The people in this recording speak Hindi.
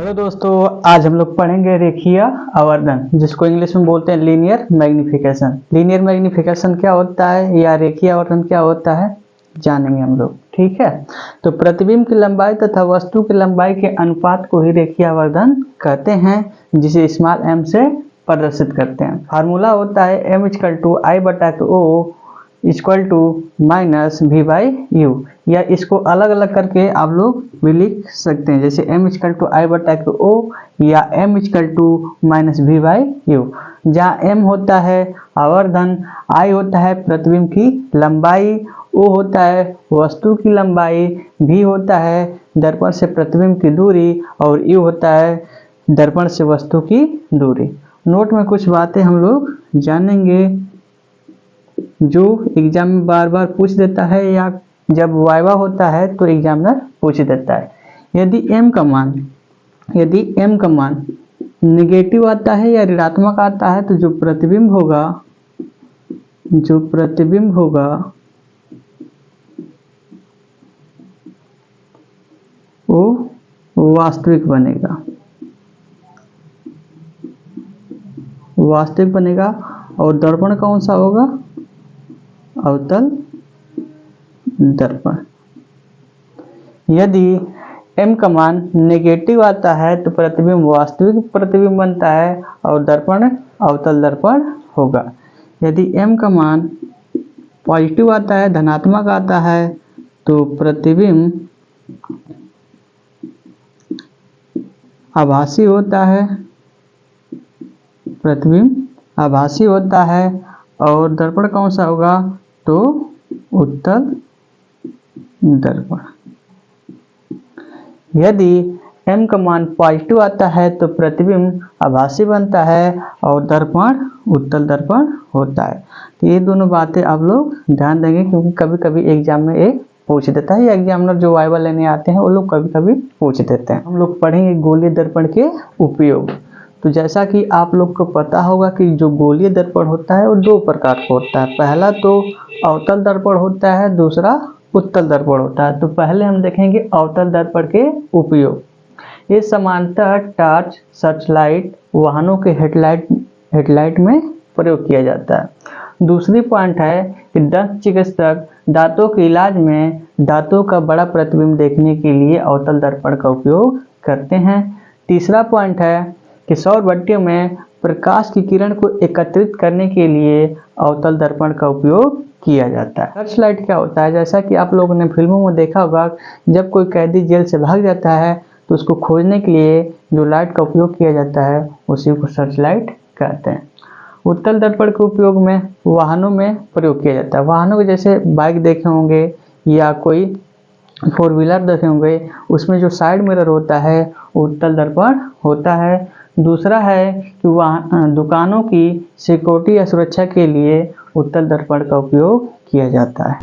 हेलो दोस्तों, आज हम लोग पढ़ेंगे रेखीय आवर्धन, जिसको इंग्लिश में बोलते हैं लीनियर मैग्निफिकेशन। लीनियर मैग्निफिकेशन क्या होता है या रेखीय आवर्धन क्या होता है जानेंगे हम लोग। ठीक है, तो प्रतिबिंब की लंबाई तथा वस्तु की लंबाई के अनुपात को ही रेखीय आवर्धन कहते हैं, जिसे स्मॉल m से प्रदर्शित करते हैं। फार्मूला होता है m=I/O इक्वल टू -v/u, या इसको अलग अलग करके आप लोग भी लिख सकते हैं, जैसे m=I/O या m=-v/u। जहाँ m होता है आवर्धन, I होता है प्रतिबिंब की लंबाई, O होता है वस्तु की लंबाई, v होता है दर्पण से प्रतिबिंब की दूरी और u होता है दर्पण से वस्तु की दूरी। नोट में कुछ बातें हम लोग जानेंगे जो एग्जाम में बार बार पूछ देता है, या जब वाइवा होता है तो एग्जामिनर पूछ देता है। यदि m का मान नेगेटिव आता है या ऋणात्मक आता है, तो जो प्रतिबिंब होगा वो वास्तविक बनेगा। और दर्पण कौन सा होगा? अवतल दर्पण। यदि m का मान नेगेटिव आता है तो प्रतिबिंब वास्तविक प्रतिबिंब बनता है और दर्पण अवतल दर्पण होगा। यदि m का मान पॉजिटिव आता है, धनात्मक आता है, तो प्रतिबिंब आभासी होता है और दर्पण कौन सा होगा? तो उत्तल दर्पण। यदि m का मान पॉजिटिव आता है तो प्रतिबिंब आभासी बनता है और दर्पण उत्तल दर्पण होता है। तो ये दोनों बातें आप लोग ध्यान देंगे, क्योंकि कभी कभी एग्जाम में एक पूछ देता है, या एग्जामिनर जो वाइवा लेने आते हैं वो लोग कभी कभी पूछ देते हैं। हम लोग पढ़ेंगे गोलीय दर्पण के उपयोग। तो जैसा कि आप लोग को पता होगा कि जो गोलीय दर्पण होता है वो दो प्रकार का होता है। पहला तो अवतल दर्पण होता है, दूसरा उत्तल दर्पण होता है। तो पहले हम देखेंगे अवतल दर्पण के उपयोग। ये सामान्यतः टॉर्च, सर्चलाइट, वाहनों के हेडलाइट में प्रयोग किया जाता है। दूसरी पॉइंट है कि दंत चिकित्सक दांतों के इलाज में दांतों का बड़ा प्रतिबिंब देखने के लिए अवतल दर्पण का उपयोग करते हैं। तीसरा पॉइंट है कि सौर भट्टियों में प्रकाश की किरण को एकत्रित करने के लिए अवतल दर्पण का उपयोग किया जाता है। सर्च लाइट क्या होता है? जैसा कि आप लोगों ने फिल्मों में देखा होगा, जब कोई कैदी जेल से भाग जाता है तो उसको खोजने के लिए जो लाइट का उपयोग किया जाता है उसी को सर्च लाइट कहते हैं। उत्तल दर्पण के उपयोग में वाहनों में प्रयोग किया जाता है। वाहनों के जैसे बाइक देखे होंगे या कोई 4 व्हीलर देखे होंगे, उसमें जो साइड मिरर होता है उत्तल दर्पण होता है। दूसरा है कि दुकानों की सिक्योरिटी या सुरक्षा के लिए उत्तल दर्पण का उपयोग किया जाता है।